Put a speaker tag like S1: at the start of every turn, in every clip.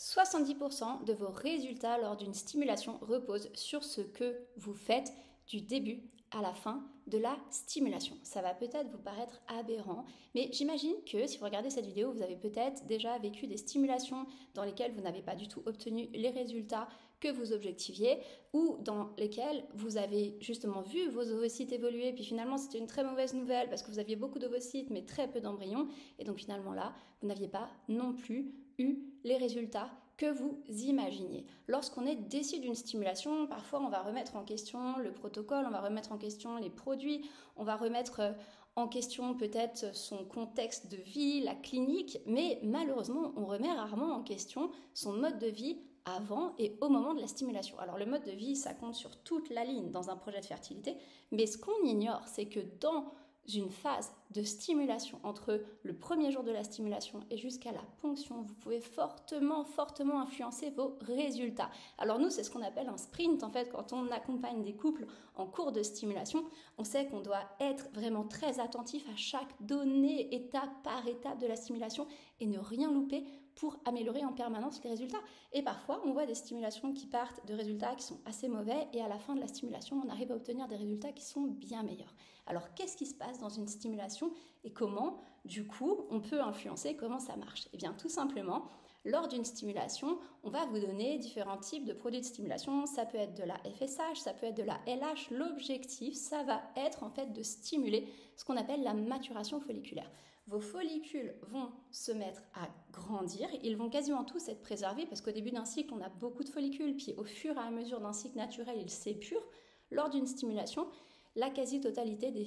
S1: 70% de vos résultats lors d'une stimulation reposent sur ce que vous faites du début à la fin de la stimulation. Ça va peut-être vous paraître aberrant, mais j'imagine que si vous regardez cette vidéo, vous avez peut-être déjà vécu des stimulations dans lesquelles vous n'avez pas du tout obtenu les résultats que vous objectiviez ou dans lesquelles vous avez justement vu vos ovocytes évoluer, puis finalement c'était une très mauvaise nouvelle parce que vous aviez beaucoup d'ovocytes mais très peu d'embryons, et donc finalement là, vous n'aviez pas non plus eu les résultats que vous imaginiez. Lorsqu'on est déçu d'une stimulation, parfois on va remettre en question le protocole, on va remettre en question les produits, on va remettre en question peut-être son contexte de vie, la clinique, mais malheureusement on remet rarement en question son mode de vie avant et au moment de la stimulation. Alors le mode de vie, ça compte sur toute la ligne dans un projet de fertilité, mais ce qu'on ignore, c'est que dans une phase de stimulation, entre le premier jour de la stimulation et jusqu'à la ponction, vous pouvez fortement influencer vos résultats. Alors nous, c'est ce qu'on appelle un sprint. En fait, quand on accompagne des couples en cours de stimulation, on sait qu'on doit être vraiment très attentif à chaque donnée, étape par étape de la stimulation et ne rien louper pour améliorer en permanence les résultats. Et parfois, on voit des stimulations qui partent de résultats qui sont assez mauvais et à la fin de la stimulation, on arrive à obtenir des résultats qui sont bien meilleurs. Alors, qu'est-ce qui se passe dans une stimulation et comment, du coup, on peut influencer comment ça marche? Eh bien, tout simplement, lors d'une stimulation, on va vous donner différents types de produits de stimulation. Ça peut être de la FSH, ça peut être de la LH. L'objectif, ça va être en fait de stimuler ce qu'on appelle la maturation folliculaire. Vos follicules vont se mettre à grandir, ils vont quasiment tous être préservés parce qu'au début d'un cycle, on a beaucoup de follicules, puis au fur et à mesure d'un cycle naturel, ils s'épurent. Lors d'une stimulation, la quasi-totalité des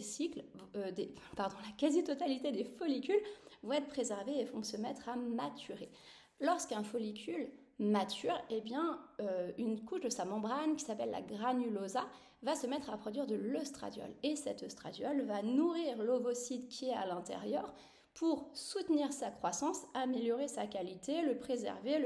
S1: follicules vont être préservés et vont se mettre à maturer. Lorsqu'un follicule mature, eh bien, une couche de sa membrane qui s'appelle la granulosa va se mettre à produire de l'œstradiol. Et cet œstradiol va nourrir l'ovocyte qui est à l'intérieur pour soutenir sa croissance, améliorer sa qualité, le préserver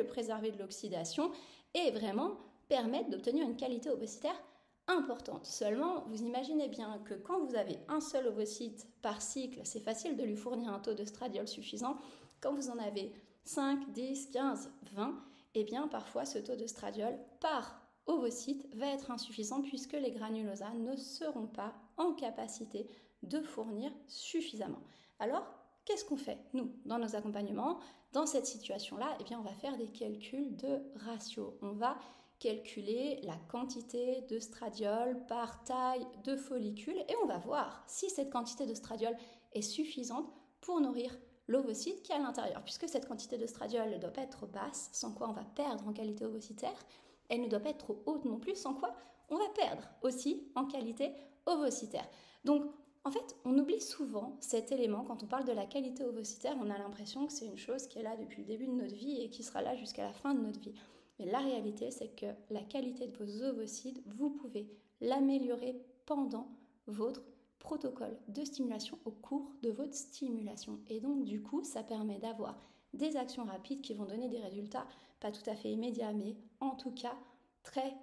S1: de l'oxydation et vraiment permettre d'obtenir une qualité ovocytaire importante. Seulement, vous imaginez bien que quand vous avez un seul ovocyte par cycle, c'est facile de lui fournir un taux d'œstradiol suffisant. Quand vous en avez 5, 10, 15, 20, eh bien parfois ce taux d'œstradiol par ovocyte va être insuffisant puisque les granulosas ne seront pas en capacité de fournir suffisamment. Alors, qu'est-ce qu'on fait, nous, dans nos accompagnements? Dans cette situation-là, eh bien on va faire des calculs de ratio. On va calculer la quantité d'œstradiol par taille de follicule et on va voir si cette quantité d'œstradiol est suffisante pour nourrir l'ovocyte qui est à l'intérieur, puisque cette quantité d'œstradiol ne doit pas être trop basse, sans quoi on va perdre en qualité ovocytaire. Elle ne doit pas être trop haute non plus, sans quoi on va perdre aussi en qualité ovocytaire. Donc, en fait, on oublie souvent cet élément. Quand on parle de la qualité ovocytaire, on a l'impression que c'est une chose qui est là depuis le début de notre vie et qui sera là jusqu'à la fin de notre vie. Mais la réalité, c'est que la qualité de vos ovocytes, vous pouvez l'améliorer pendant votre protocole de stimulation au cours de votre stimulation. Et donc, du coup, ça permet d'avoir des actions rapides qui vont donner des résultats pas tout à fait immédiats, mais en tout cas très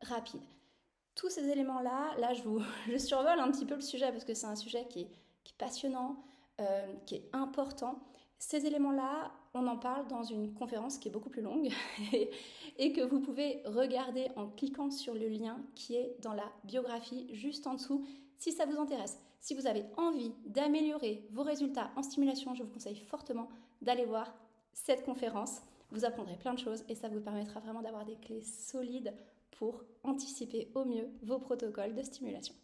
S1: rapides. Tous ces éléments-là, je survole un petit peu le sujet parce que c'est un sujet qui est passionnant, qui est important. Ces éléments-là, on en parle dans une conférence qui est beaucoup plus longue et que vous pouvez regarder en cliquant sur le lien qui est dans la biographie juste en dessous si ça vous intéresse. Si vous avez envie d'améliorer vos résultats en stimulation, je vous conseille fortement d'aller voir cette conférence. Vous apprendrez plein de choses et ça vous permettra vraiment d'avoir des clés solides pour anticiper au mieux vos protocoles de stimulation.